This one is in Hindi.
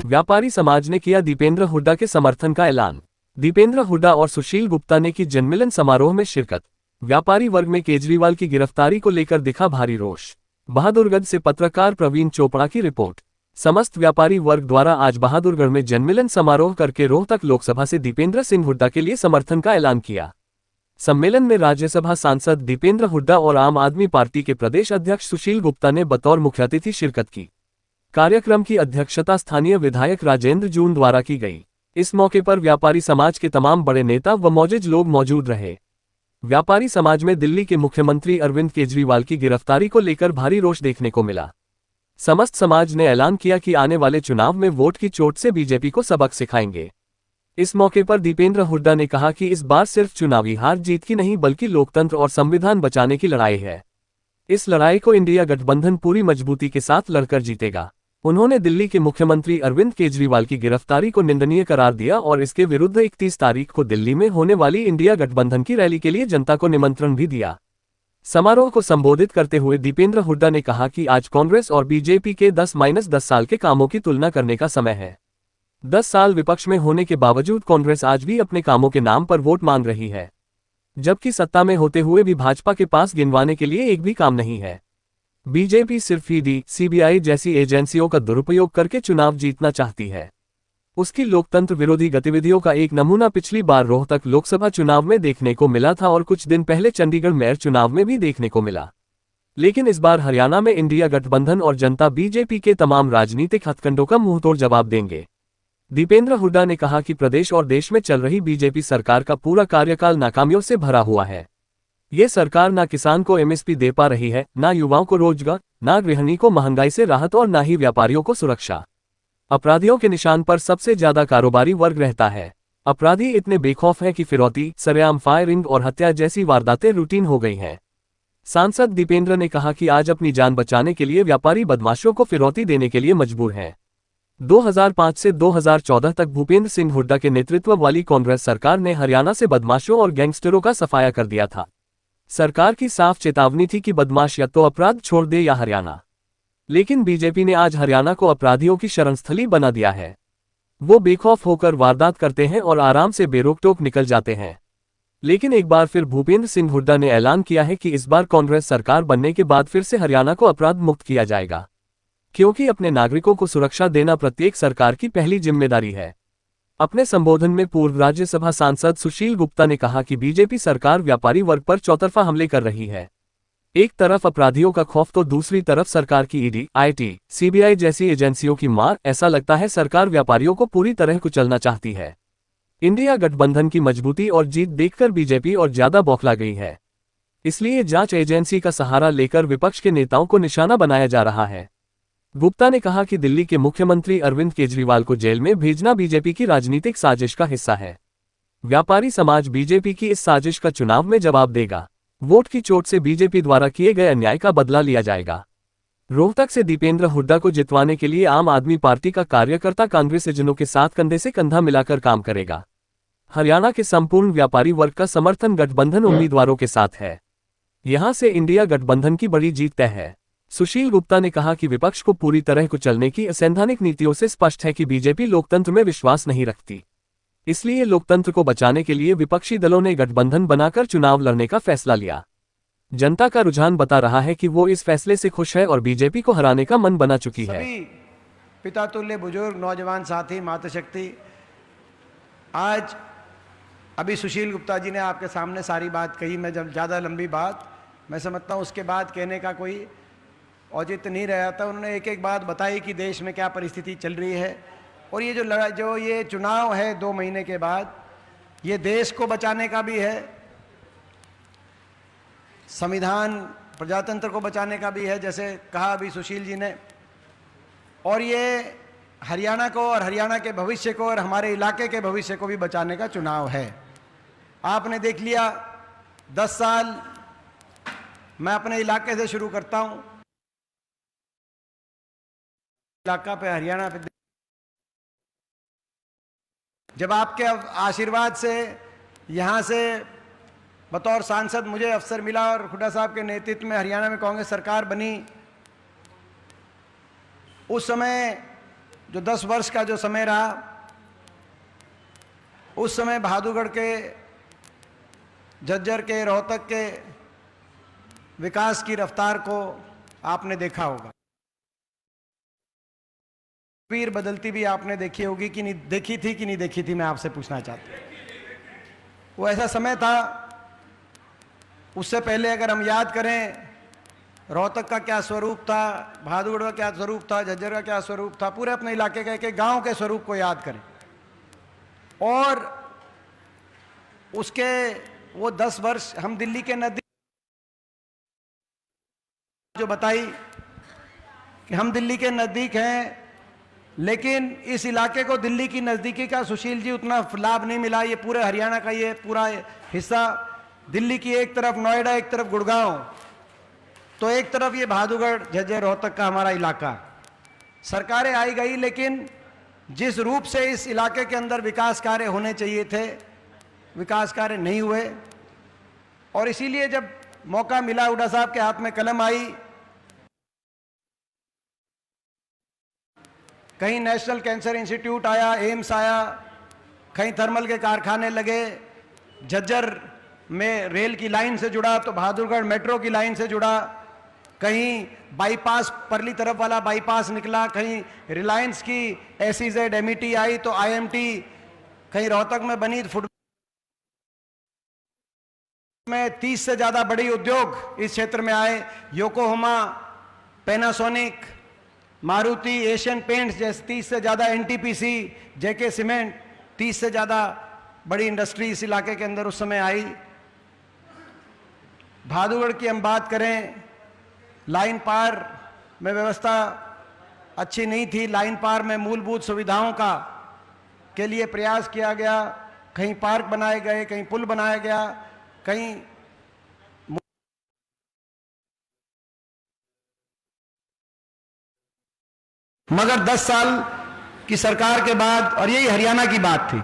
व्यापारी समाज ने किया दीपेंद्र हुड्डा के समर्थन का ऐलान। दीपेंद्र हुड्डा और सुशील गुप्ता ने की जन्मदिन समारोह में शिरकत। व्यापारी वर्ग में केजरीवाल की गिरफ्तारी को लेकर दिखा भारी रोष। बहादुरगढ़ से पत्रकार प्रवीण चोपड़ा की रिपोर्ट। समस्त व्यापारी वर्ग द्वारा आज बहादुरगढ़ में जन्मदिन समारोह करके रोहतक लोकसभा से दीपेंद्र सिंह हुड्डा के लिए समर्थन का ऐलान किया। सम्मेलन में राज्यसभा सांसद दीपेंद्र हुड्डा और आम आदमी पार्टी के प्रदेश अध्यक्ष सुशील गुप्ता ने बतौर मुख्य अतिथि शिरकत की। कार्यक्रम की अध्यक्षता स्थानीय विधायक राजेंद्र जून द्वारा की गई। इस मौके पर व्यापारी समाज के तमाम बड़े नेता व मौजूद लोग मौजूद रहे। व्यापारी समाज में दिल्ली के मुख्यमंत्री अरविंद केजरीवाल की गिरफ्तारी को लेकर भारी रोष देखने को मिला। समस्त समाज ने ऐलान किया कि आने वाले चुनाव में वोट की चोट से बीजेपी को सबक सिखाएंगे। इस मौके पर दीपेंद्र हुड्डा ने कहा कि इस बार सिर्फ चुनावी हार जीत की नहीं बल्कि लोकतंत्र और संविधान बचाने की लड़ाई है। इस लड़ाई को इंडिया गठबंधन पूरी मजबूती के साथ लड़कर जीतेगा। उन्होंने दिल्ली के मुख्यमंत्री अरविंद केजरीवाल की गिरफ्तारी को निंदनीय करार दिया और इसके विरुद्ध 31 तारीख को दिल्ली में होने वाली इंडिया गठबंधन की रैली के लिए जनता को निमंत्रण भी दिया। समारोह को संबोधित करते हुए दीपेंद्र हुड्डा ने कहा कि आज कांग्रेस और बीजेपी के 10-10 साल के कामों की तुलना करने का समय है। 10 साल विपक्ष में होने के बावजूद कांग्रेस आज भी अपने कामों के नाम पर वोट मांग रही है, जबकि सत्ता में होते हुए भी भाजपा के पास गिनवाने के लिए एक भी काम नहीं है। बीजेपी सिर्फ ईडी, सीबीआई जैसी एजेंसियों का दुरुपयोग करके चुनाव जीतना चाहती है। उसकी लोकतंत्र विरोधी गतिविधियों का एक नमूना पिछली बार रोहतक लोकसभा चुनाव में देखने को मिला था और कुछ दिन पहले चंडीगढ़ मेयर चुनाव में भी देखने को मिला। लेकिन इस बार हरियाणा में इंडिया गठबंधन और जनता बीजेपी के तमाम राजनीतिक हथकंडों का मुंहतोड़ जवाब देंगे। दीपेंद्र हुड्डा ने कहा कि प्रदेश और देश में चल रही बीजेपी सरकार का पूरा कार्यकाल नाकामियों से भरा हुआ है। ये सरकार ना किसान को एमएसपी दे पा रही है, ना युवाओं को रोजगार, ना गृहिणी को महंगाई से राहत और ना ही व्यापारियों को सुरक्षा। अपराधियों के निशान पर सबसे ज्यादा कारोबारी वर्ग रहता है। अपराधी इतने बेखौफ हैं कि फिरौती, सरेआम फायरिंग और हत्या जैसी वारदातें रूटीन हो गई हैं। सांसद दीपेंद्र ने कहा कि आज अपनी जान बचाने के लिए व्यापारी बदमाशों को फिरौती देने के लिए मजबूर हैं। 2005 से 2014 तक भूपेंद्र सिंह हुड्डा के नेतृत्व वाली कांग्रेस सरकार ने हरियाणा से बदमाशों और गैंगस्टरों का सफाया कर दिया था। सरकार की साफ चेतावनी थी कि बदमाश या तो अपराध छोड़ दे या हरियाणा। लेकिन बीजेपी ने आज हरियाणा को अपराधियों की शरणस्थली बना दिया है। वो बेखौफ होकर वारदात करते हैं और आराम से बेरोक-टोक निकल जाते हैं। लेकिन एक बार फिर भूपेंद्र सिंह हुड्डा ने ऐलान किया है कि इस बार कांग्रेस सरकार बनने के बाद फिर से हरियाणा को अपराध मुक्त किया जाएगा, क्योंकि अपने नागरिकों को सुरक्षा देना प्रत्येक सरकार की पहली जिम्मेदारी है। अपने संबोधन में पूर्व राज्यसभा सांसद सुशील गुप्ता ने कहा कि बीजेपी सरकार व्यापारी वर्ग पर चौतरफा हमले कर रही है। एक तरफ अपराधियों का खौफ तो दूसरी तरफ सरकार की ईडी, आईटी, सीबीआई जैसी एजेंसियों की मार। ऐसा लगता है सरकार व्यापारियों को पूरी तरह कुचलना चाहती है। इंडिया गठबंधन की मजबूती और जीत देखकर बीजेपी और ज्यादा बौखला गई है। इसलिए जांच एजेंसी का सहारा लेकर विपक्ष के नेताओं को निशाना बनाया जा रहा है। गुप्ता ने कहा कि दिल्ली के मुख्यमंत्री अरविंद केजरीवाल को जेल में भेजना बीजेपी की राजनीतिक साजिश का हिस्सा है। व्यापारी समाज बीजेपी की इस साजिश का चुनाव में जवाब देगा। वोट की चोट से बीजेपी द्वारा किए गए अन्याय का बदला लिया जाएगा। रोहतक से दीपेंद्र हुड्डा को जितवाने के लिए आम आदमी पार्टी का कार्यकर्ता कांग्रेसीजनों के साथ कंधे से कंधा मिलाकर काम करेगा। हरियाणा के संपूर्ण व्यापारी वर्ग का समर्थन गठबंधन उम्मीदवारों के साथ है। यहां से इंडिया गठबंधन की बड़ी जीत तय है। सुशील गुप्ता ने कहा कि विपक्ष को पूरी तरह कुचलने की असैद्धांतिक नीतियों से स्पष्ट है कि बीजेपी लोकतंत्र में विश्वास नहीं रखती। इसलिए लोकतंत्र को बचाने के लिए विपक्षी दलों ने गठबंधन बनाकर चुनाव लड़ने का फैसला लिया। जनता का रुझान बता रहा है कि वो इस फैसले से खुश है और बीजेपी को हराने का मन बना चुकी है। सभी पिता तुल्य बुजुर्ग, नौजवान साथी, मातृशक्ति, आज अभी सुशील गुप्ता जी ने आपके सामने सारी बात कही। मैं जब ज़्यादा लंबी बात मैं समझता हूँ उसके बाद कहने का कोई औचित्य नहीं रहा था। उन्होंने एक एक बात बताई कि देश में क्या परिस्थिति चल रही है और ये जो ये चुनाव है 2 महीने के बाद, ये देश को बचाने का भी है, संविधान प्रजातंत्र को बचाने का भी है, जैसे कहा अभी सुशील जी ने, और ये हरियाणा को और हरियाणा के भविष्य को और हमारे इलाके के भविष्य को भी बचाने का चुनाव है। आपने देख लिया 10 साल। मैं अपने इलाके से शुरू करता हूं। इलाका पे, हरियाणा पे, जब आपके आशीर्वाद से यहां से बतौर सांसद मुझे अवसर मिला और हुड्डा साहब के नेतृत्व में हरियाणा में कांग्रेस सरकार बनी, उस समय जो 10 वर्ष का जो समय रहा, उस समय बहादुरगढ़ के, झज्जर के, रोहतक के विकास की रफ्तार को आपने देखा होगा। तस्वीर बदलती भी आपने देखी होगी कि नहीं, देखी थी कि नहीं देखी थी, मैं आपसे पूछना चाहता हूं। वो ऐसा समय था, उससे पहले अगर हम याद करें, रोहतक का क्या स्वरूप था, बहादुरगढ़ का क्या स्वरूप था, झज्जर का क्या स्वरूप था, पूरे अपने इलाके के एक गांव के स्वरूप को याद करें। और उसके वो 10 वर्ष हम दिल्ली के नजदीक, जो बताई कि हम दिल्ली के नजदीक हैं, लेकिन इस इलाके को दिल्ली की नजदीकी का सुशील जी उतना लाभ नहीं मिला। ये पूरे हरियाणा का ये पूरा हिस्सा, दिल्ली की एक तरफ नोएडा, एक तरफ गुड़गांव, तो एक तरफ ये बहादुरगढ़, झज्जर, रोहतक का हमारा इलाका। सरकारें आई गई, लेकिन जिस रूप से इस इलाके के अंदर विकास कार्य होने चाहिए थे, विकास कार्य नहीं हुए। और इसीलिए जब मौका मिला, हुड्डा साहब के हाथ में कलम आई, कहीं नेशनल कैंसर इंस्टीट्यूट आया, एम्स आया, कहीं थर्मल के कारखाने लगे, झज्जर में रेल की लाइन से जुड़ा तो बहादुरगढ़ मेट्रो की लाइन से जुड़ा, कहीं बाईपास परली तरफ वाला बाईपास निकला, कहीं रिलायंस की SEZ MET आई तो IMT, कहीं रोहतक में बनी फुट में 30 से ज्यादा बड़ी उद्योग इस क्षेत्र में आए। Yokohama, Panasonic, Maruti, Asian paints जैसे 30 से ज्यादा, NTPC, JK सीमेंट, 30 से ज्यादा बड़ी इंडस्ट्री इस इलाके के अंदर उस समय आई। बहादुरगढ़ की हम बात करें, लाइन पार में व्यवस्था अच्छी नहीं थी। लाइन पार में मूलभूत सुविधाओं का के लिए प्रयास किया गया, कहीं पार्क बनाए गए, कहीं पुल बनाया गया, कहीं मगर 10 साल की सरकार के बाद, और यही हरियाणा की बात थी,